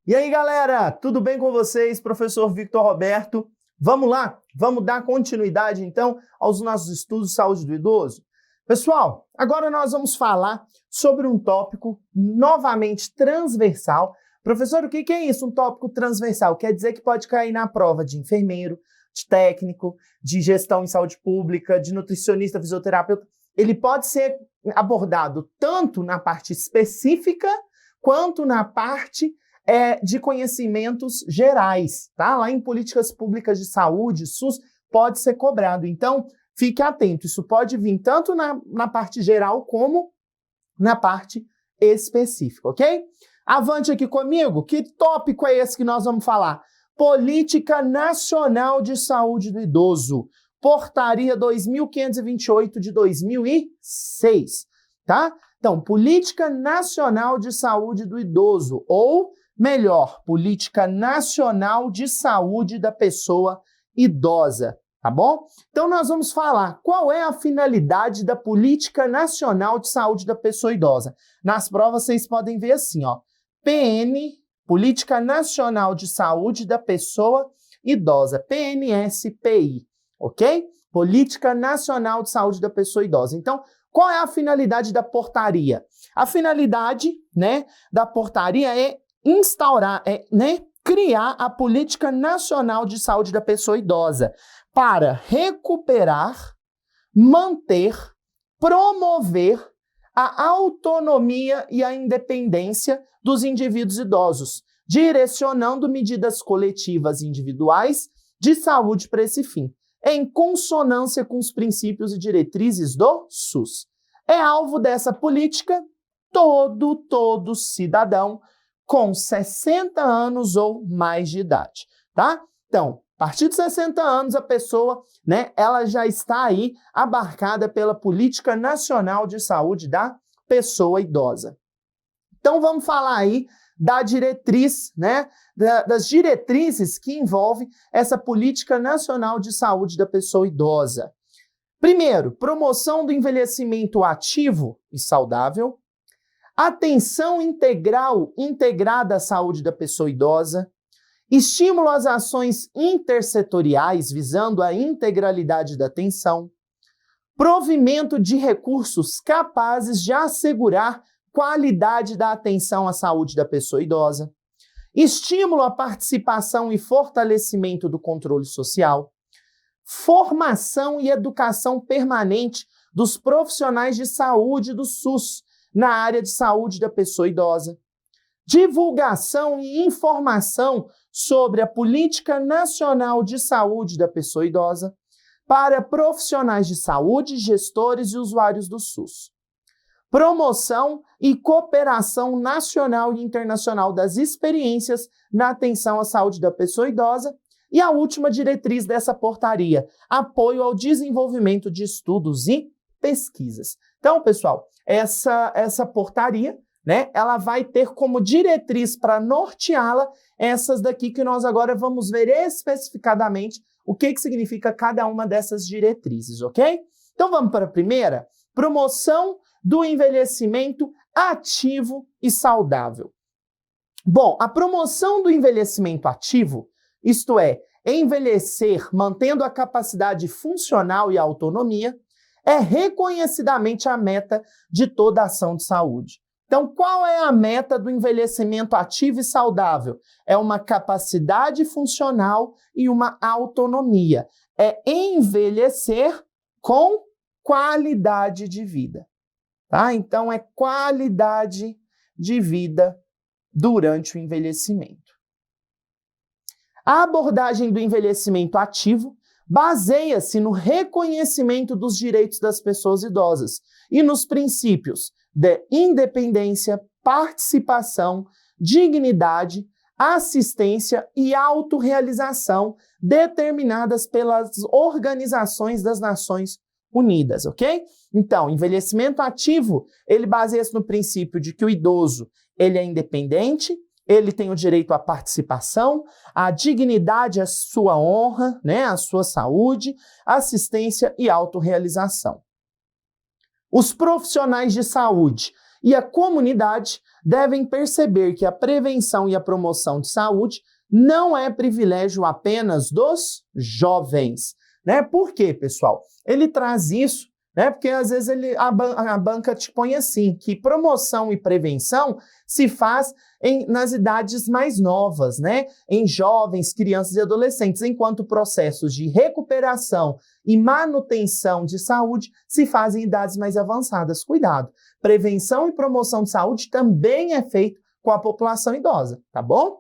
E aí, galera, tudo bem com vocês? Professor Victor Roberto. Vamos lá? Vamos dar continuidade, então, aos nossos estudos de saúde do idoso? Pessoal, agora nós vamos falar sobre um tópico novamente transversal. Professor, o que é isso, um tópico transversal? Quer dizer que pode cair na prova de enfermeiro, de técnico, de gestão em saúde pública, de nutricionista, fisioterapeuta. Ele pode ser abordado tanto na parte específica quanto na parte de conhecimentos gerais, tá? Lá em políticas públicas de saúde, SUS, pode ser cobrado. Então, fique atento, isso pode vir tanto na parte geral como na parte específica, ok? Avante aqui comigo, que tópico é esse que nós vamos falar? Política Nacional de Saúde do Idoso, Portaria 2528 de 2006, tá? Então, Política Nacional de Saúde do Idoso, ou melhor, Política Nacional de Saúde da Pessoa Idosa, tá bom? Então, nós vamos falar qual é a finalidade da Política Nacional de Saúde da Pessoa Idosa. Nas provas, vocês podem ver assim, ó, PN, Política Nacional de Saúde da Pessoa Idosa, PNSPI, ok? Política Nacional de Saúde da Pessoa Idosa. Então, qual é a finalidade da portaria? A finalidade, né, da portaria é instaurar, criar a Política Nacional de Saúde da Pessoa Idosa para recuperar, manter, promover a autonomia e a independência dos indivíduos idosos, direcionando medidas coletivas e individuais de saúde para esse fim, em consonância com os princípios e diretrizes do SUS. É alvo dessa política todo cidadão com 60 anos ou mais de idade, tá? Então, a partir de 60 anos, a pessoa, né, ela já está aí abarcada pela Política Nacional de Saúde da Pessoa Idosa. Então, vamos falar aí da diretriz, né, das diretrizes que envolvem essa Política Nacional de Saúde da Pessoa Idosa. Primeiro, promoção do envelhecimento ativo e saudável, atenção integral integrada à saúde da pessoa idosa, estímulo às ações intersetoriais visando a integralidade da atenção, provimento de recursos capazes de assegurar qualidade da atenção à saúde da pessoa idosa, estímulo à participação e fortalecimento do controle social, formação e educação permanente dos profissionais de saúde do SUS na área de saúde da pessoa idosa, divulgação e informação sobre a Política Nacional de Saúde da Pessoa Idosa para profissionais de saúde, gestores e usuários do SUS, promoção e cooperação nacional e internacional das experiências na atenção à saúde da pessoa idosa e a última diretriz dessa portaria, apoio ao desenvolvimento de estudos e pesquisas. Então, pessoal, essa portaria, né, ela vai ter como diretriz para norteá-la essas daqui que nós agora vamos ver especificadamente o que significa cada uma dessas diretrizes, ok? Então, vamos para a primeira, promoção do envelhecimento ativo e saudável. Bom, a promoção do envelhecimento ativo, isto é, envelhecer mantendo a capacidade funcional e a autonomia, é reconhecidamente a meta de toda ação de saúde. Então, qual é a meta do envelhecimento ativo e saudável? É uma capacidade funcional e uma autonomia. É envelhecer com qualidade de vida. Tá? Então, é qualidade de vida durante o envelhecimento. A abordagem do envelhecimento ativo baseia-se no reconhecimento dos direitos das pessoas idosas e nos princípios de independência, participação, dignidade, assistência e autorrealização determinadas pelas organizações das Nações Unidas, ok? Então, envelhecimento ativo, ele baseia-se no princípio de que o idoso, ele é independente, ele tem o direito à participação, à dignidade, à sua honra, né, à sua saúde, assistência e autorrealização. Os profissionais de saúde, e a comunidade devem perceber que a prevenção e a promoção de saúde não é privilégio apenas dos jovens, né? Por quê, pessoal? Ele traz isso, né? Porque às vezes a banca te põe assim, que promoção e prevenção se faz nas idades mais novas, né? Em jovens, crianças e adolescentes, enquanto processos de recuperação e manutenção de saúde se fazem em idades mais avançadas. Cuidado! Prevenção e promoção de saúde também é feito com a população idosa, tá bom?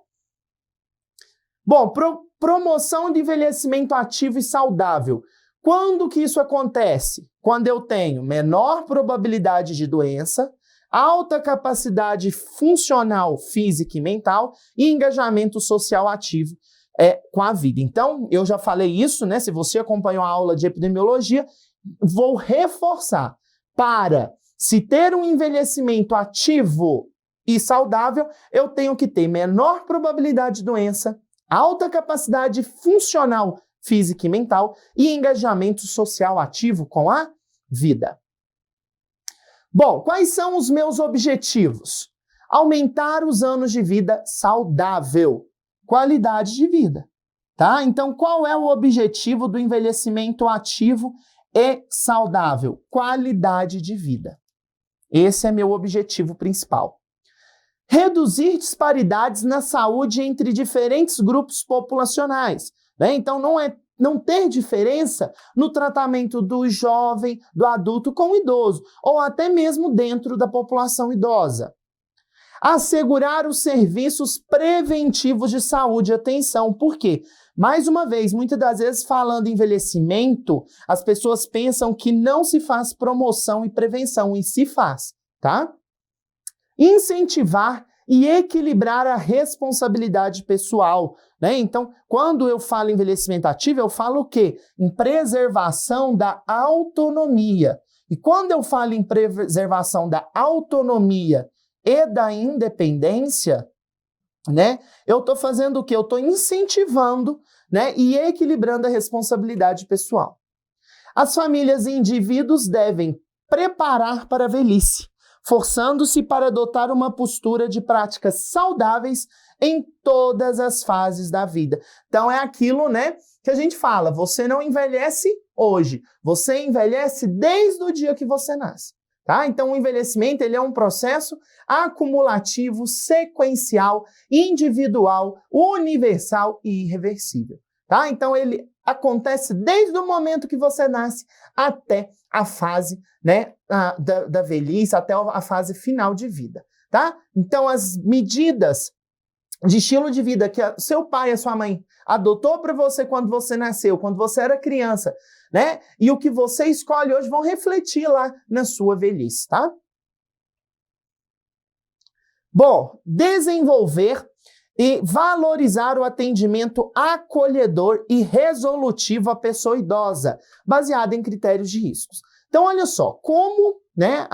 Bom, promoção de envelhecimento ativo e saudável. Quando que isso acontece? Quando eu tenho menor probabilidade de doença, alta capacidade funcional física e mental e engajamento social ativo com a vida. Então, eu já falei isso, né? Se você acompanhou a aula de epidemiologia, vou reforçar. Para se ter um envelhecimento ativo e saudável, eu tenho que ter menor probabilidade de doença, alta capacidade funcional física e mental e engajamento social ativo com a vida. Bom, quais são os meus objetivos? Aumentar os anos de vida saudável, qualidade de vida, tá? Então, qual é o objetivo do envelhecimento ativo e saudável? Qualidade de vida. Esse é meu objetivo principal. Reduzir disparidades na saúde entre diferentes grupos populacionais, né? Então, não ter diferença no tratamento do jovem, do adulto com o idoso, ou até mesmo dentro da população idosa. Assegurar os serviços preventivos de saúde e atenção. Por quê? Mais uma vez, muitas das vezes falando em envelhecimento, as pessoas pensam que não se faz promoção e prevenção, e se faz, tá? Incentivar e equilibrar a responsabilidade pessoal, né? Então, quando eu falo em envelhecimento ativo, eu falo o quê? Em preservação da autonomia. E quando eu falo em preservação da autonomia e da independência, né? Eu estou fazendo o quê? Eu estou incentivando, né? E equilibrando a responsabilidade pessoal. As famílias e indivíduos devem preparar para a velhice, forçando-se para adotar uma postura de práticas saudáveis em todas as fases da vida. Então é aquilo, né, que a gente fala, você não envelhece hoje, você envelhece desde o dia que você nasce, tá? Então o envelhecimento, ele é um processo acumulativo, sequencial, individual, universal e irreversível, tá? Então ele acontece desde o momento que você nasce até a fase, né, da velhice, até a fase final de vida, tá? Então, as medidas de estilo de vida que seu pai e a sua mãe adotou para você quando você nasceu, quando você era criança, né? E o que você escolhe hoje vão refletir lá na sua velhice, tá? Bom, desenvolver e valorizar o atendimento acolhedor e resolutivo à pessoa idosa, baseado em critérios de riscos. Então, olha só, como, né,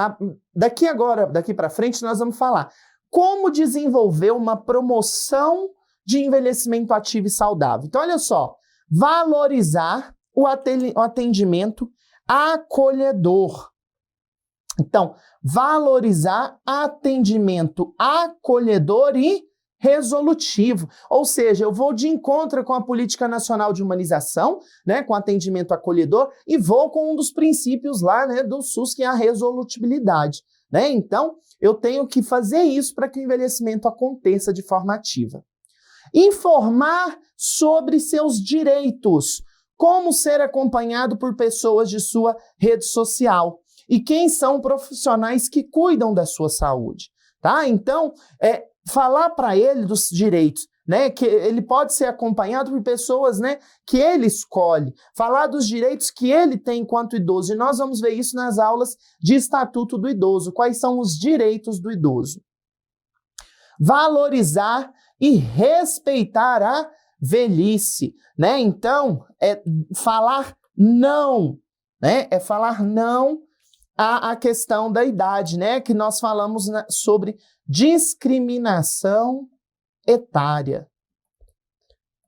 daqui para frente nós vamos falar como desenvolver uma promoção de envelhecimento ativo e saudável. Então, olha só, valorizar o atendimento acolhedor. Então, valorizar atendimento acolhedor e resolutivo, ou seja, eu vou de encontro com a Política Nacional de Humanização, né, com atendimento acolhedor, e vou com um dos princípios lá, né, do SUS, que é a resolutibilidade, né? Então, eu tenho que fazer isso para que o envelhecimento aconteça de forma ativa. Informar sobre seus direitos, como ser acompanhado por pessoas de sua rede social e quem são profissionais que cuidam da sua saúde, tá? Então, falar para ele dos direitos, né, que ele pode ser acompanhado por pessoas, né, que ele escolhe, falar dos direitos que ele tem enquanto idoso, e nós vamos ver isso nas aulas de Estatuto do Idoso, quais são os direitos do idoso. Valorizar e respeitar a velhice, né, então, falar não, né, falar não à questão da idade, né, que nós falamos sobre discriminação etária.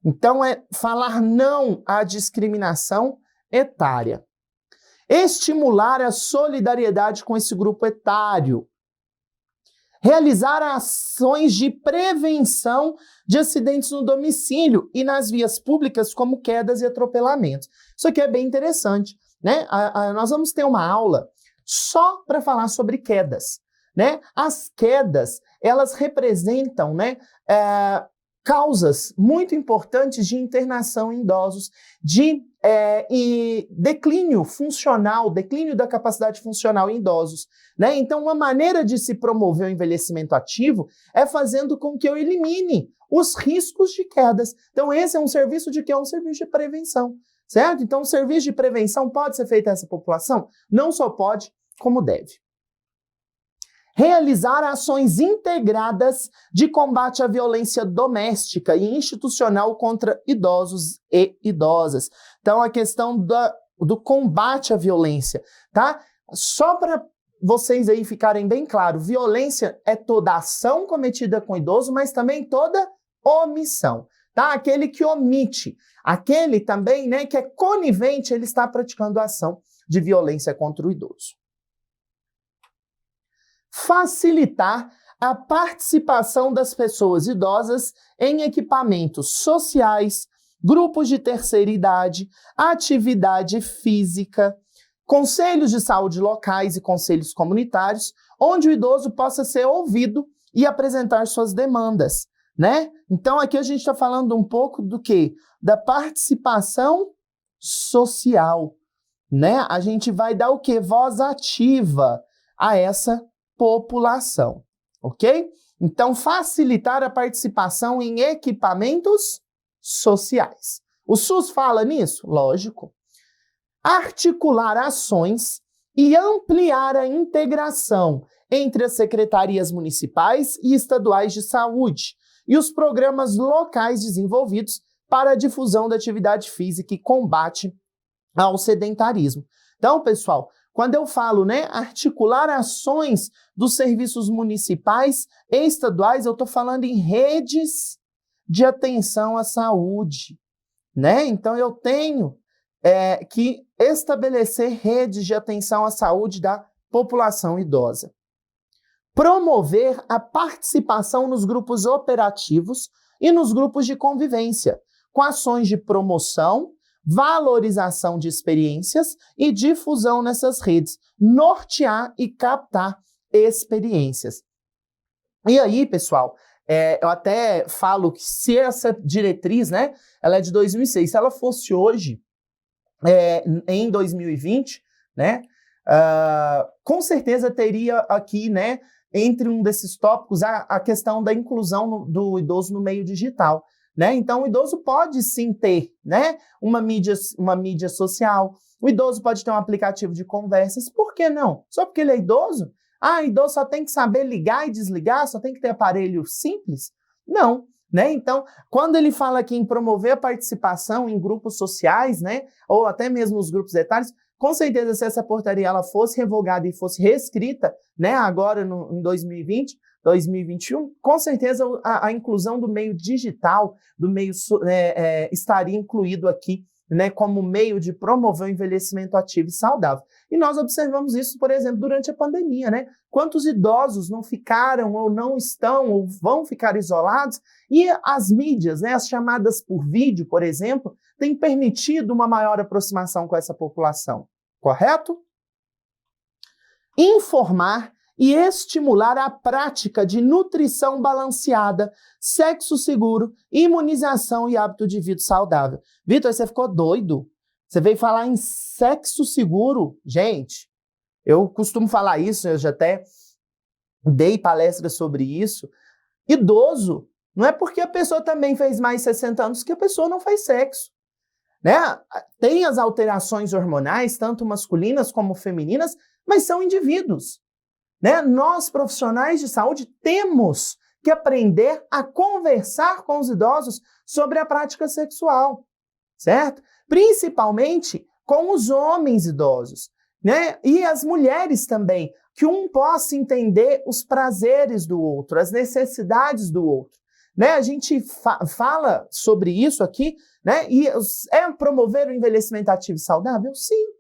Então, falar não à discriminação etária. Estimular a solidariedade com esse grupo etário. Realizar ações de prevenção de acidentes no domicílio e nas vias públicas, como quedas e atropelamentos. Isso aqui é bem interessante, né? Nós vamos ter uma aula só para falar sobre quedas, né? As quedas, elas representam, né, causas muito importantes de internação em idosos, e declínio funcional, declínio da capacidade funcional em idosos, né? Então, uma maneira de se promover o envelhecimento ativo é fazendo com que eu elimine os riscos de quedas. Então, esse é um serviço de quê? É um serviço de prevenção, certo? Então, o serviço de prevenção pode ser feito a essa população? Não só pode, como deve. Realizar ações integradas de combate à violência doméstica e institucional contra idosos e idosas. Então, a questão do combate à violência, tá? Só para vocês aí ficarem bem claro, violência é toda ação cometida com idoso, mas também toda omissão, tá? Aquele que omite, aquele também, né, que é conivente, ele está praticando a ação de violência contra o idoso. Facilitar a participação das pessoas idosas em equipamentos sociais, grupos de terceira idade, atividade física, conselhos de saúde locais e conselhos comunitários, onde o idoso possa ser ouvido e apresentar suas demandas, né? Então, aqui a gente está falando um pouco do quê? Da participação social, né? A gente vai dar o quê? Voz ativa a essa população, ok? Então, facilitar a participação em equipamentos sociais. O SUS fala nisso? Lógico. Articular ações e ampliar a integração entre as secretarias municipais e estaduais de saúde e os programas locais desenvolvidos para a difusão da atividade física e combate ao sedentarismo. Então, pessoal, quando eu falo, né, articular ações dos serviços municipais e estaduais, eu estou falando em redes de atenção à saúde, né? Então, eu tenho que estabelecer redes de atenção à saúde da população idosa. Promover a participação nos grupos operativos e nos grupos de convivência, com ações de promoção, valorização de experiências e difusão nessas redes, nortear e captar experiências. E aí, pessoal, eu até falo que se essa diretriz, né, ela é de 2006, se ela fosse hoje, em 2020, né, com certeza teria aqui, né, entre um desses tópicos, a questão da inclusão do idoso no meio digital. Né? Então, o idoso pode sim ter, né, uma mídia social, o idoso pode ter um aplicativo de conversas, por que não? Só porque ele é idoso? Idoso só tem que saber ligar e desligar, só tem que ter aparelho simples? Não, né? Então, quando ele fala aqui em promover a participação em grupos sociais, né, ou até mesmo os grupos etários, com certeza, se essa portaria ela fosse revogada e fosse reescrita, né, agora em 2020, 2021, com certeza a inclusão do meio digital, do meio estaria incluído aqui, né, como meio de promover o envelhecimento ativo e saudável. E nós observamos isso, por exemplo, durante a pandemia, né? Quantos idosos não ficaram ou não estão ou vão ficar isolados e as mídias, né, as chamadas por vídeo, por exemplo, têm permitido uma maior aproximação com essa população, correto? Informar e estimular a prática de nutrição balanceada, sexo seguro, imunização e hábito de vida saudável. Vitor, você ficou doido? Você veio falar em sexo seguro? Gente, eu costumo falar isso, eu já até dei palestras sobre isso. Idoso, não é porque a pessoa também fez mais de 60 anos que a pessoa não faz sexo, né? Tem as alterações hormonais, tanto masculinas como femininas, mas são indivíduos. Né? Nós, profissionais de saúde, temos que aprender a conversar com os idosos sobre a prática sexual, certo? Principalmente com os homens idosos, né? E as mulheres também, que um possa entender os prazeres do outro, as necessidades do outro. Né? A gente fala sobre isso aqui, né? E é promover o envelhecimento ativo e saudável? Sim.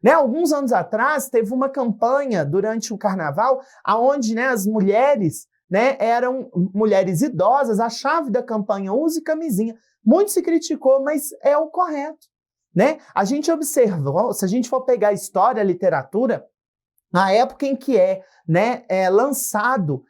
Né? Alguns anos atrás, teve uma campanha durante o carnaval, onde, né, as mulheres, né, eram mulheres idosas, a chave da campanha, use camisinha. Muito se criticou, mas é o correto. Né? A gente observou, se a gente for pegar a história, a literatura, na época em que lançado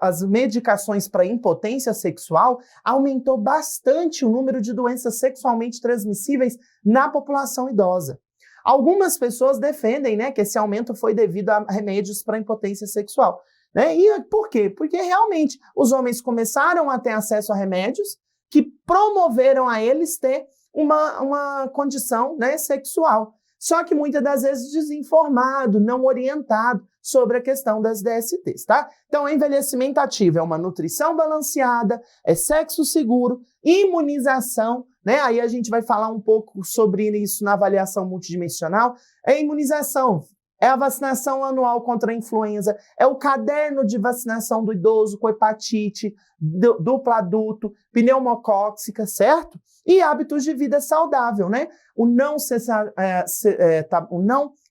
as medicações para impotência sexual, aumentou bastante o número de doenças sexualmente transmissíveis na população idosa. Algumas pessoas defendem, né, que esse aumento foi devido a remédios para impotência sexual. Né? E por quê? Porque realmente os homens começaram a ter acesso a remédios que promoveram a eles ter uma condição, né, sexual. Só que muitas das vezes desinformado, não orientado sobre a questão das DSTs, tá? Então, envelhecimento ativo é uma nutrição balanceada, é sexo seguro, imunização, né? Aí a gente vai falar um pouco sobre isso na avaliação multidimensional. É imunização, é a vacinação anual contra a influenza, é o caderno de vacinação do idoso com hepatite, dupla adulto, pneumocócica, certo? E hábitos de vida saudável, né? O não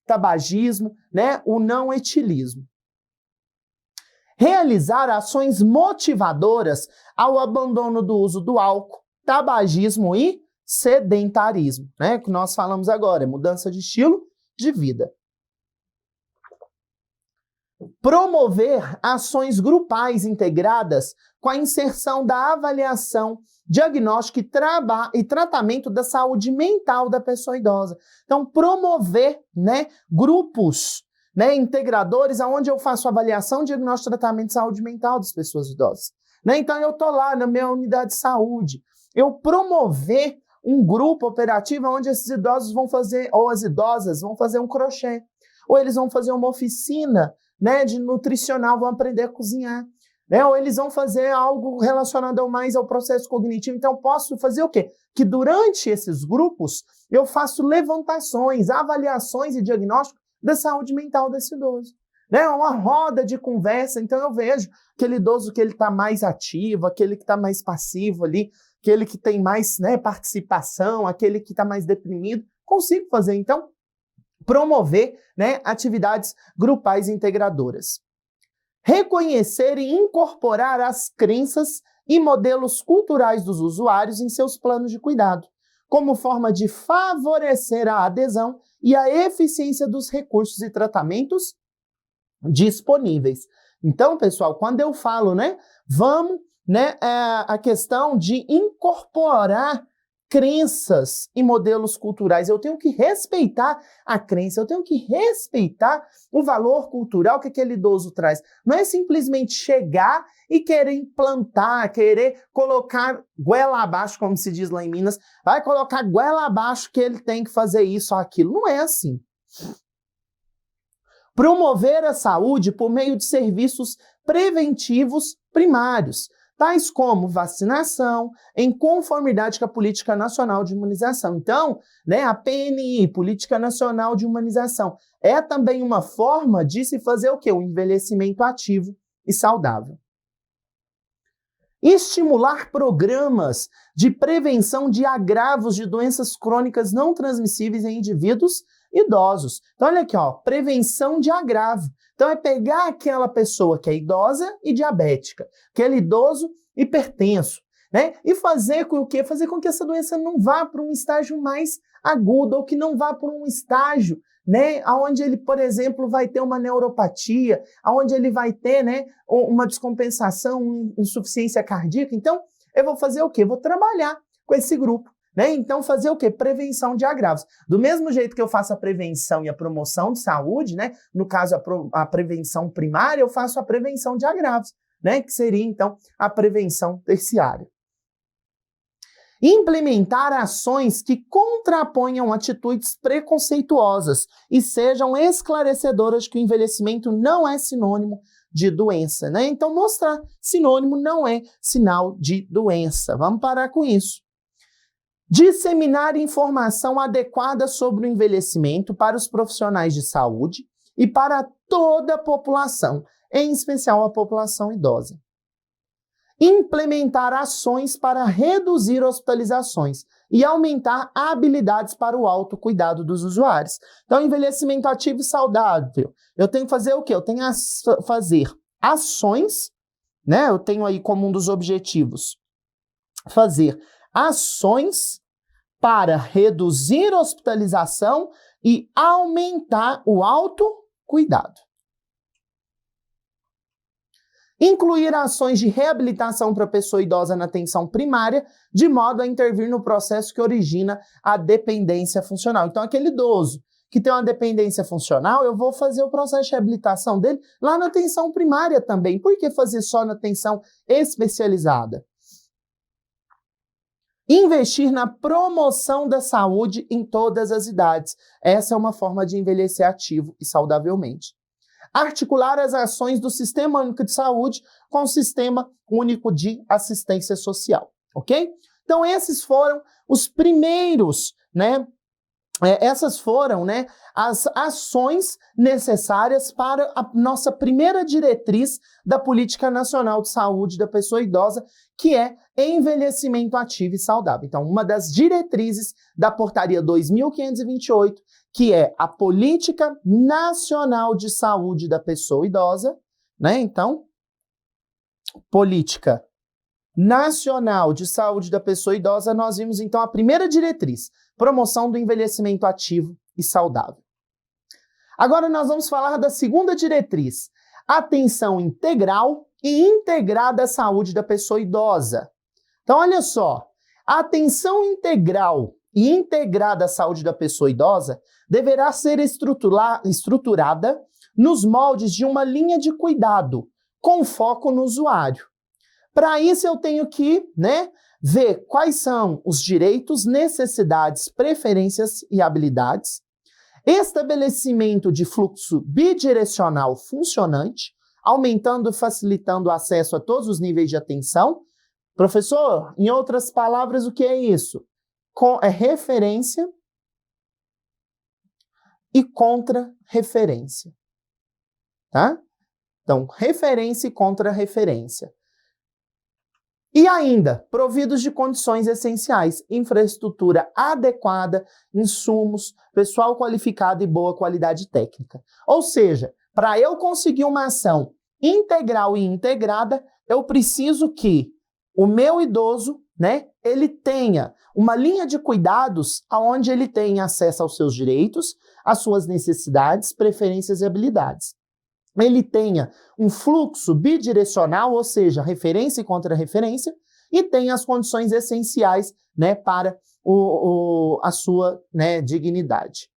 tabagismo, né? O não etilismo. Realizar ações motivadoras ao abandono do uso do álcool, tabagismo e sedentarismo, né? Que nós falamos agora, é mudança de estilo de vida. Promover ações grupais integradas com a inserção da avaliação, diagnóstico e tratamento da saúde mental da pessoa idosa. Então, promover, né, grupos, né, integradores, onde eu faço avaliação, diagnóstico e tratamento de saúde mental das pessoas idosas. Né? Então, eu estou lá na minha unidade de saúde. Eu promover um grupo operativo onde esses idosos vão fazer, ou as idosas vão fazer um crochê, ou eles vão fazer uma oficina, né, de nutricional, vão aprender a cozinhar, né, ou eles vão fazer algo relacionado mais ao processo cognitivo. Então, posso fazer o quê? Que durante esses grupos, eu faço levantações, avaliações e diagnóstico da saúde mental desse idoso. Né, uma roda de conversa, então eu vejo aquele idoso que ele está mais ativo, aquele que está mais passivo ali, aquele que tem mais, né, participação, aquele que está mais deprimido, consigo fazer, então, promover, né, atividades grupais integradoras. Reconhecer e incorporar as crenças e modelos culturais dos usuários em seus planos de cuidado, como forma de favorecer a adesão e a eficiência dos recursos e tratamentos disponíveis. Então, pessoal, quando eu falo, né, vamos, né, a questão de incorporar crenças e modelos culturais. Eu tenho que respeitar a crença, eu tenho que respeitar o valor cultural que aquele idoso traz. Não é simplesmente chegar e querer implantar, querer colocar goela abaixo, como se diz lá em Minas, vai colocar goela abaixo que ele tem que fazer isso ou aquilo. Não é assim. Promover a saúde por meio de serviços preventivos primários, tais como vacinação, em conformidade com a Política Nacional de Imunização. Então, né, a PNI, Política Nacional de Imunização, é também uma forma de se fazer o quê? Um envelhecimento ativo e saudável. Estimular programas de prevenção de agravos de doenças crônicas não transmissíveis em indivíduos idosos. Então, olha aqui, ó, prevenção de agravo. Então, é pegar aquela pessoa que é idosa e diabética, aquele idoso hipertenso, né? E fazer com o quê? Fazer com que essa doença não vá para um estágio mais agudo, ou que não vá para um estágio, né, onde ele, por exemplo, vai ter uma neuropatia, onde ele vai ter, né, uma descompensação, uma insuficiência cardíaca. Então, eu vou fazer o quê? Vou trabalhar com esse grupo. Né? Então, fazer o quê? Prevenção de agravos. Do mesmo jeito que eu faço a prevenção e a promoção de saúde, né? No caso, a prevenção primária, eu faço a prevenção de agravos, né? Que seria, então, a prevenção terciária. Implementar ações que contraponham atitudes preconceituosas e sejam esclarecedoras de que o envelhecimento não é sinônimo de doença, né? Então, mostrar sinônimo não é sinal de doença. Vamos parar com isso. Disseminar informação adequada sobre o envelhecimento para os profissionais de saúde e para toda a população, em especial a população idosa. Implementar ações para reduzir hospitalizações e aumentar habilidades para o autocuidado dos usuários. Então, envelhecimento ativo e saudável. Eu tenho que fazer o quê? Eu tenho que fazer ações, né? Eu tenho aí como um dos objetivos fazer ações para reduzir a hospitalização e aumentar o autocuidado. Incluir ações de reabilitação para a pessoa idosa na atenção primária, de modo a intervir no processo que origina a dependência funcional. Então, aquele idoso que tem uma dependência funcional, eu vou fazer o processo de reabilitação dele lá na atenção primária também. Por que fazer só na atenção especializada? Investir na promoção da saúde em todas as idades. Essa é uma forma de envelhecer ativo e saudavelmente. Articular as ações do Sistema Único de Saúde com o Sistema Único de Assistência Social, ok? Então, esses foram os primeiros, né? Essas foram, né, as ações necessárias para a nossa primeira diretriz da Política Nacional de Saúde da Pessoa Idosa, que é envelhecimento ativo e saudável. Então, uma das diretrizes da Portaria 2528, que é a Política Nacional de Saúde da Pessoa Idosa, né? Então, Política Nacional de Saúde da Pessoa Idosa, nós vimos então a primeira diretriz, promoção do envelhecimento ativo e saudável. Agora nós vamos falar da segunda diretriz, atenção integral e integrada à saúde da pessoa idosa. Então, olha só, a atenção integral e integrada à saúde da pessoa idosa deverá ser estruturada nos moldes de uma linha de cuidado, com foco no usuário. Para isso, eu tenho que, né, ver quais são os direitos, necessidades, preferências e habilidades, estabelecimento de fluxo bidirecional funcionante, aumentando e facilitando o acesso a todos os níveis de atenção. Professor, em outras palavras, o que é isso? É referência e contra-referência, tá? Então, referência e contra-referência. E ainda, providos de condições essenciais, infraestrutura adequada, insumos, pessoal qualificado e boa qualidade técnica. Ou seja, para eu conseguir uma ação integral e integrada, eu preciso que o meu idoso, né, ele tenha uma linha de cuidados onde ele tenha acesso aos seus direitos, às suas necessidades, preferências e habilidades. Ele tenha um fluxo bidirecional, ou seja, referência e contra-referência, e tenha as condições essenciais, né, para a sua, né, dignidade.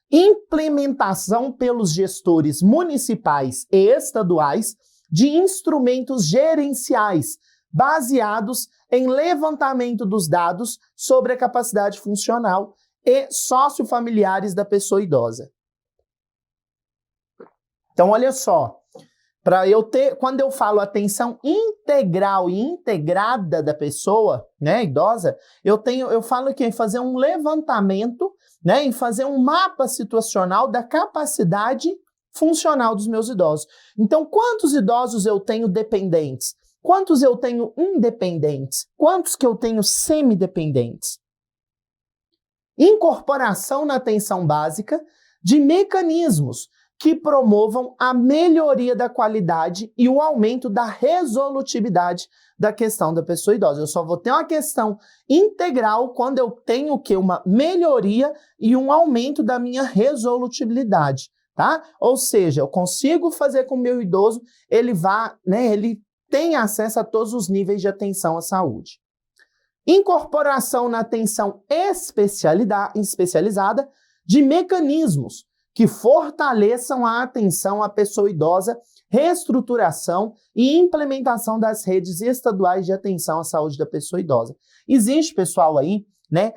Implementação pelos gestores municipais e estaduais de instrumentos gerenciais baseados em levantamento dos dados sobre a capacidade funcional e sociofamiliares da pessoa idosa. Então, olha só, para eu ter, quando eu falo atenção integral e integrada da pessoa, né, idosa, eu falo que em fazer um levantamento, né, em fazer um mapa situacional da capacidade funcional dos meus idosos. Então, quantos idosos eu tenho dependentes? Quantos eu tenho independentes? Quantos que eu tenho semidependentes? Incorporação na atenção básica de mecanismos que promovam a melhoria da qualidade e o aumento da resolutividade da questão da pessoa idosa. Eu só vou ter uma questão integral quando eu tenho o quê? Uma melhoria e um aumento da minha resolutibilidade, tá? Ou seja, eu consigo fazer com o meu idoso, ele tenha acesso a todos os níveis de atenção à saúde. Incorporação na atenção especializada de mecanismos que fortaleçam a atenção à pessoa idosa, reestruturação e implementação das redes estaduais de atenção à saúde da pessoa idosa. Existe, pessoal, aí, né,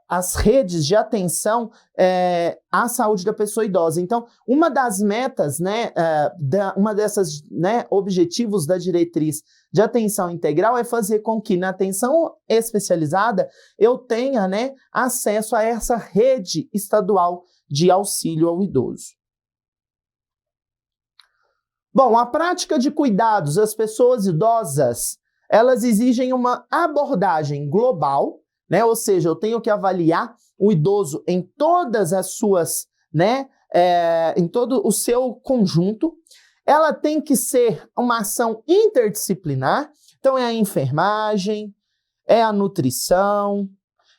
as redes de atenção à saúde da pessoa idosa. Então, uma das metas, né, uma dessas, né, objetivos da diretriz de atenção integral é fazer com que na atenção especializada eu tenha, né, acesso a essa rede estadual de auxílio ao idoso. Bom, a prática de cuidados às pessoas idosas elas exigem uma abordagem global, né? Ou seja, eu tenho que avaliar o idoso em todas as suas, né? Em todo o seu conjunto. Ela tem que ser uma ação interdisciplinar, então é a enfermagem, é a nutrição,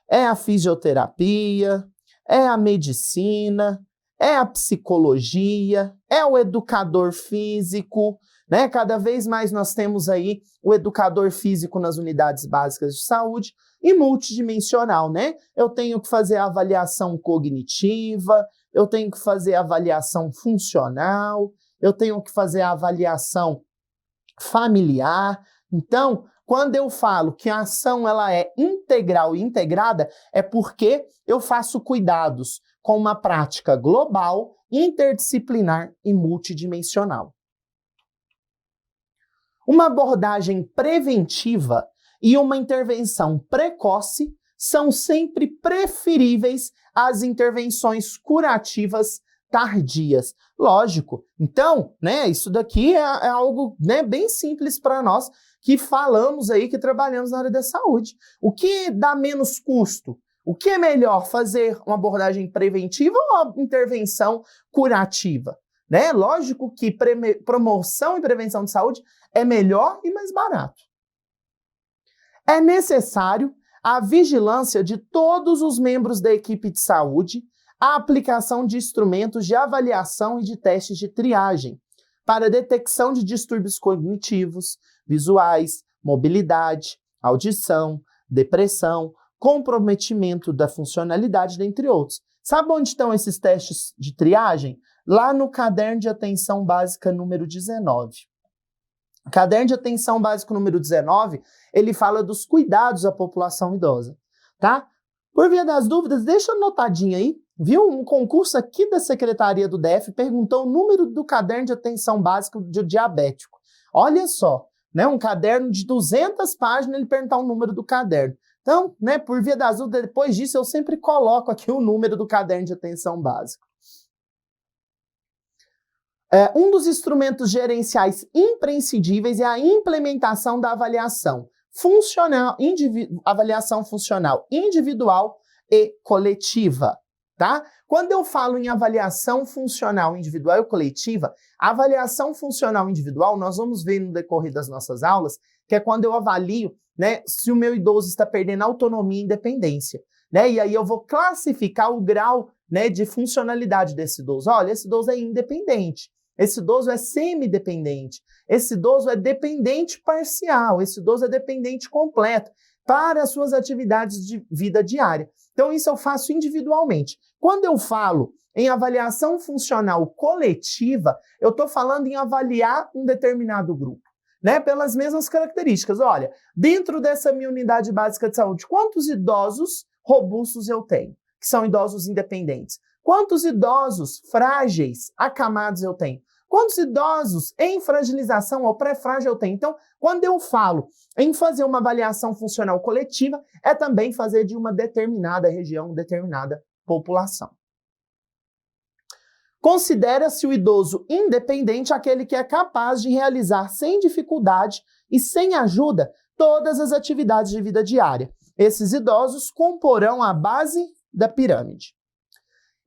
é a fisioterapia, é a medicina, é a psicologia, é o educador físico, né? Cada vez mais nós temos aí o educador físico nas unidades básicas de saúde e multidimensional, né? Eu tenho que fazer a avaliação cognitiva, eu tenho que fazer a avaliação funcional, eu tenho que fazer a avaliação familiar. Então, quando eu falo que a ação ela é integral e integrada, é porque eu faço cuidados com uma prática global, interdisciplinar e multidimensional. Uma abordagem preventiva e uma intervenção precoce são sempre preferíveis às intervenções curativas tardias. Lógico. Então, né, isso daqui é algo, né, bem simples para nós que falamos aí, que trabalhamos na área da saúde. O que dá menos custo? O que é melhor, fazer uma abordagem preventiva ou uma intervenção curativa? Né? Lógico que promoção e prevenção de saúde é melhor e mais barato. É necessário a vigilância de todos os membros da equipe de saúde, a aplicação de instrumentos de avaliação e de testes de triagem para detecção de distúrbios cognitivos, visuais, mobilidade, audição, depressão, comprometimento da funcionalidade, dentre outros. Sabe onde estão esses testes de triagem? Lá no Caderno de Atenção Básica número 19. O Caderno de Atenção Básico número 19, ele fala dos cuidados à população idosa, tá? Por via das dúvidas, deixa anotadinho aí. Viu? Um concurso aqui da Secretaria do DF perguntou o número do Caderno de Atenção Básica de diabético. Olha só, né? Um caderno de 200 páginas, ele perguntar o número do caderno. Então, né, por via das dúvidas, depois disso eu sempre coloco aqui o número do Caderno de Atenção Básica. Um dos instrumentos gerenciais imprescindíveis é a implementação da avaliação funcional individual e coletiva, tá? Quando eu falo em avaliação funcional individual e coletiva, a avaliação funcional individual, nós vamos ver no decorrer das nossas aulas, que é quando eu avalio, né, se o meu idoso está perdendo autonomia e independência, né? E aí eu vou classificar o grau, né, de funcionalidade desse idoso. Olha, esse idoso é independente. Esse idoso é semi-dependente, esse idoso é dependente parcial, esse idoso é dependente completo para as suas atividades de vida diária. Então, isso eu faço individualmente. Quando eu falo em avaliação funcional coletiva, eu estou falando em avaliar um determinado grupo, né? Pelas mesmas características. Olha, dentro dessa minha unidade básica de saúde, quantos idosos robustos eu tenho, que são idosos independentes? Quantos idosos frágeis, acamados eu tenho? Quantos idosos em fragilização ou pré-frágil eu tenho? Então, quando eu falo em fazer uma avaliação funcional coletiva, é também fazer de uma determinada região, determinada população. Considera-se o idoso independente aquele que é capaz de realizar sem dificuldade e sem ajuda todas as atividades de vida diária. Esses idosos comporão a base da pirâmide.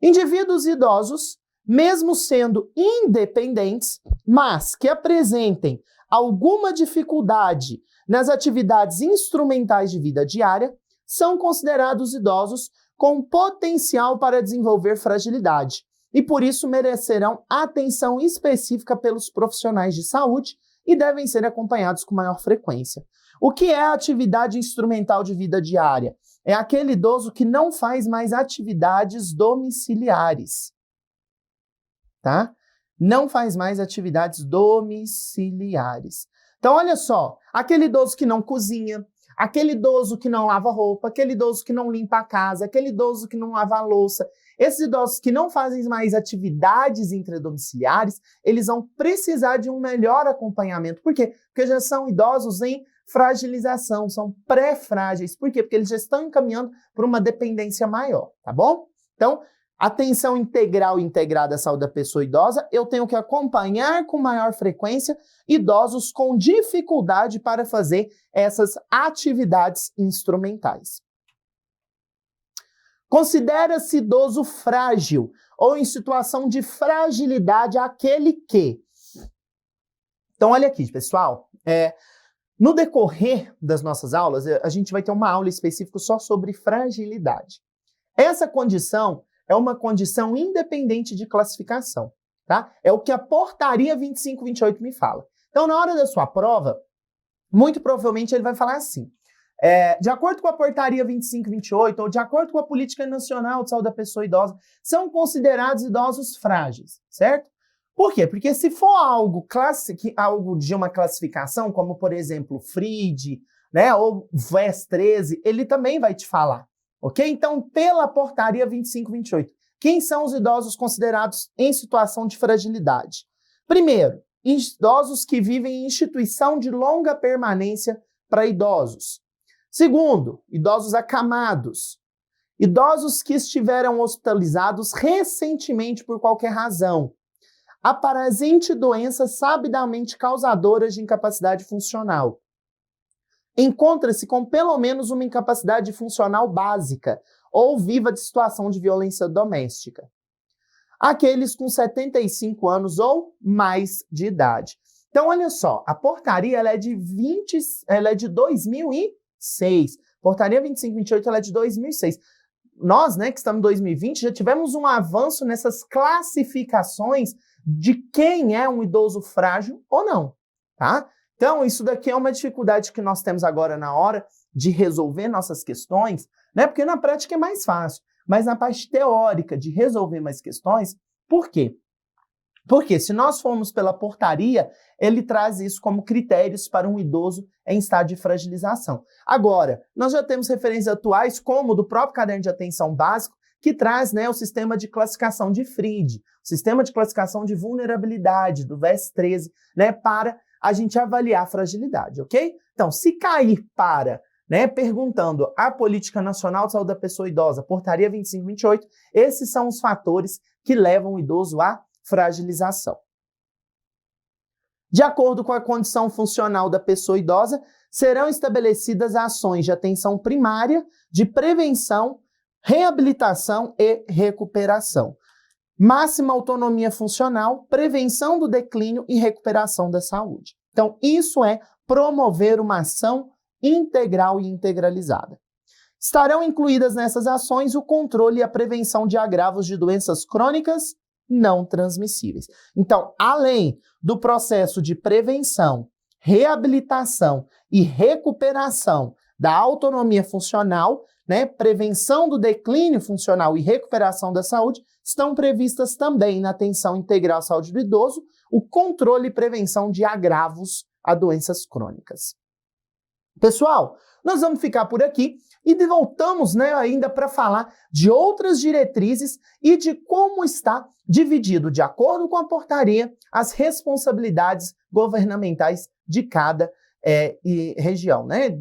Indivíduos idosos, mesmo sendo independentes, mas que apresentem alguma dificuldade nas atividades instrumentais de vida diária, são considerados idosos com potencial para desenvolver fragilidade e, por isso, merecerão atenção específica pelos profissionais de saúde e devem ser acompanhados com maior frequência. O que é a atividade instrumental de vida diária? É aquele idoso que não faz mais atividades domiciliares, tá? Não faz mais atividades domiciliares. Então, olha só, aquele idoso que não cozinha, aquele idoso que não lava roupa, aquele idoso que não limpa a casa, aquele idoso que não lava a louça, esses idosos que não fazem mais atividades intradomiciliares, eles vão precisar de um melhor acompanhamento. Por quê? Porque já são idosos em fragilização, são pré-frágeis. Por quê? Porque eles já estão encaminhando para uma dependência maior, tá bom? Então, atenção integral e integrada à saúde da pessoa idosa, eu tenho que acompanhar com maior frequência idosos com dificuldade para fazer essas atividades instrumentais. Considera-se idoso frágil ou em situação de fragilidade aquele que... Então, olha aqui, pessoal. No decorrer das nossas aulas, a gente vai ter uma aula específica só sobre fragilidade. Essa condição é uma condição independente de classificação, tá? É o que a portaria 2528 me fala. Então, na hora da sua prova, muito provavelmente ele vai falar assim: de acordo com a portaria 2528 ou de acordo com a Política Nacional de Saúde da Pessoa Idosa, são considerados idosos frágeis, certo? Por quê? Porque se for algo de uma classificação, como por exemplo FRID, né, ou VES 13, ele também vai te falar, ok? Então, pela portaria 2528, quem são os idosos considerados em situação de fragilidade? Primeiro, idosos que vivem em instituição de longa permanência para idosos. Segundo, idosos acamados. Idosos que estiveram hospitalizados recentemente por qualquer razão. Aparecem doenças sabidamente causadoras de incapacidade funcional. Encontra-se com pelo menos uma incapacidade funcional básica ou viva de situação de violência doméstica. Aqueles com 75 anos ou mais de idade. Então, olha só, a portaria ela é de 2006. Portaria 2528 ela é de 2006. Nós, né, que estamos em 2020, já tivemos um avanço nessas classificações de quem é um idoso frágil ou não, tá? Então, isso daqui é uma dificuldade que nós temos agora na hora de resolver nossas questões, né? Porque na prática é mais fácil, mas na parte teórica de resolver mais questões, por quê? Porque se nós formos pela portaria, ele traz isso como critérios para um idoso em estado de fragilização. Agora, nós já temos referências atuais, como do próprio Caderno de Atenção Básico, que traz, né, o sistema de classificação de FRID, o sistema de classificação de vulnerabilidade do VES 13, né, para a gente avaliar a fragilidade, ok? Então, se cair para, né, perguntando a Política Nacional de Saúde da Pessoa Idosa, portaria 2528, esses são os fatores que levam o idoso à fragilização. De acordo com a condição funcional da pessoa idosa, serão estabelecidas ações de atenção primária, de prevenção, reabilitação e recuperação. Máxima autonomia funcional, prevenção do declínio e recuperação da saúde. Então, isso é promover uma ação integral e integralizada. Estarão incluídas nessas ações o controle e a prevenção de agravos de doenças crônicas não transmissíveis. Então, além do processo de prevenção, reabilitação e recuperação da autonomia funcional, né, prevenção do declínio funcional e recuperação da saúde, estão previstas também na atenção integral à saúde do idoso o controle e prevenção de agravos a doenças crônicas. Pessoal, nós vamos ficar por aqui e voltamos, né, ainda para falar de outras diretrizes e de como está dividido, de acordo com a portaria, as responsabilidades governamentais de cada região, né?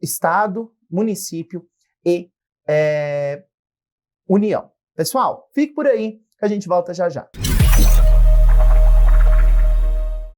Estado, município e União. Pessoal, fique por aí que a gente volta já já.